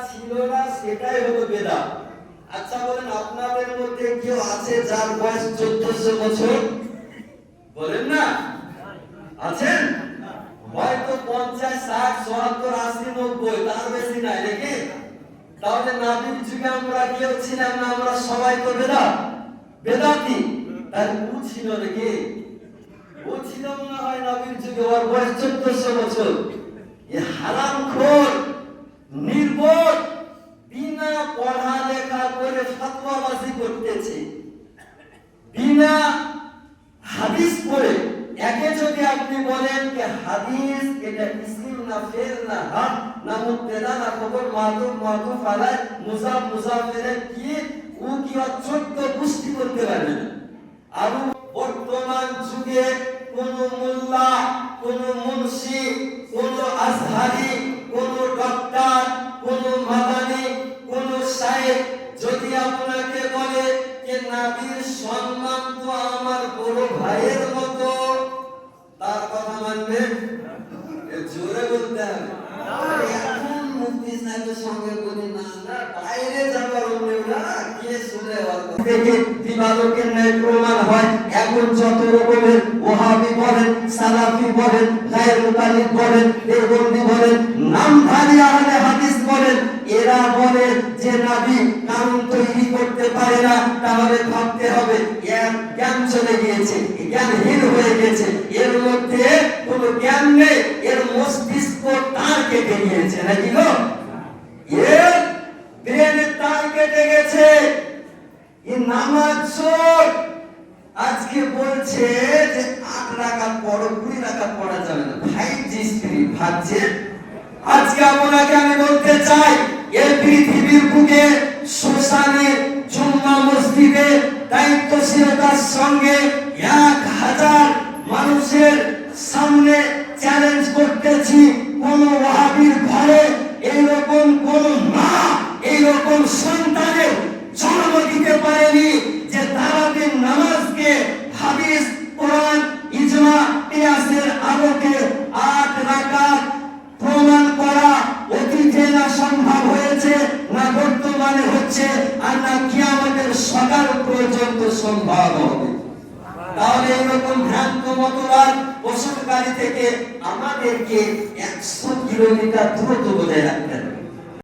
ছিল না সেটাই হলো বেদাত। আচ্ছা বলেন, আপনাদের মধ্যে কেউ আছে যার বয়স 1400 বছর? বলেন না, আছেন? হয়তো 50, 60, 70, 80, 90, তার বেশি নাই নাকি? তাহলে নবীর যুগে আমরা কেউ ছিলাম না, আমরা সবাই তো বেদাতি। তার ও ছিল নাকি? ও ছিল মনে হয় নবীর যুগে, ওর বয়স 1400 বছর। এ হারামখোর, নির্বোধ, বিনা পড়ালেখা করে ফতোয়াবাজি করতেছে, বিনা হাদিস পড়ে। একে যদি আপনি বলেন যে হাদিস এটা ইসম না ফেল না হাদ না মুবতাদা না খবর মাতুফ আলাই মুজাফেরে কি ও কি ছোট্ট পুষ্টি করতে পারবে না। আর বর্তমান যুগে কোন মোল্লা, কোন মুন্সি, কোন আজহারি, কোন ডক্টর, কোন মাদানি, কোন শায়েখ যদি আপনাকে বলে যে নবীর সম্মান তো আমার বড় ভাইয়ের মতো, তার কথা মানবেন? জোরে বলতে হবে। এখন মুফতি সাহেবের সঙ্গে বলি না, বাইরে যাবার না কে শুনে দেখে দিবালোকের ন্যায় প্রমাণ হয়। এখন যত রকমের ওহাবি বলেন, সালাফি বলেন, গায়রুল মুতালিব বলেন, দেওবন্দি বলেন, নামধারী আহলে হাদিস বলেন, এরা বলে যে নবী কানুন তৈরি করতে পারে না। তাহলে ভাবতে হবে এর জ্ঞান চলে গিয়েছে, জ্ঞানহীন হয়ে গেছে, এর মধ্যে কোনো জ্ঞান নেই, এর মস্তিষ্ক তার কেটে গিয়েছে নাকি গো? এর ব্রেনের তার কেটে গেছে। এই নামাজ চোর আজকে বলছে যে 8 রাকাত পড়ো, 20 রাকাত পড়া যাবে না। ভাই জি স্ত্রী ভাবছে। আজকে আপনাকে আমি বলতে চাই, এই পৃথিবীর বুকে শ্মশানে, জুম্মা মসজিদে দায়িত্বশীলতার সঙ্গে 1000 মানুষের সামনে চ্যালেঞ্জ করতেছি, কোন ওয়াহাবীর ঘরে এইরকম কোন মা এইরকম সন্তানের জন্ম দিতে পারেনি যে তারাবির নামাজকে হাদিস, কোরআন, ইজমা, কিয়াসের আলোকে 8 রাকাত প্রমাণ করা অতীতে না সম্ভব হয়েছে, না বর্তমানে হচ্ছে, আর না কিয়ামতের সকাল পর্যন্ত সম্ভব হবে। তাহলে এরকম ভ্রান্ত মতবাদ পোষণকারী থেকে আমাদেরকে 100 কিলোমিটার দূরত্ব বজায় রাখতে হবে।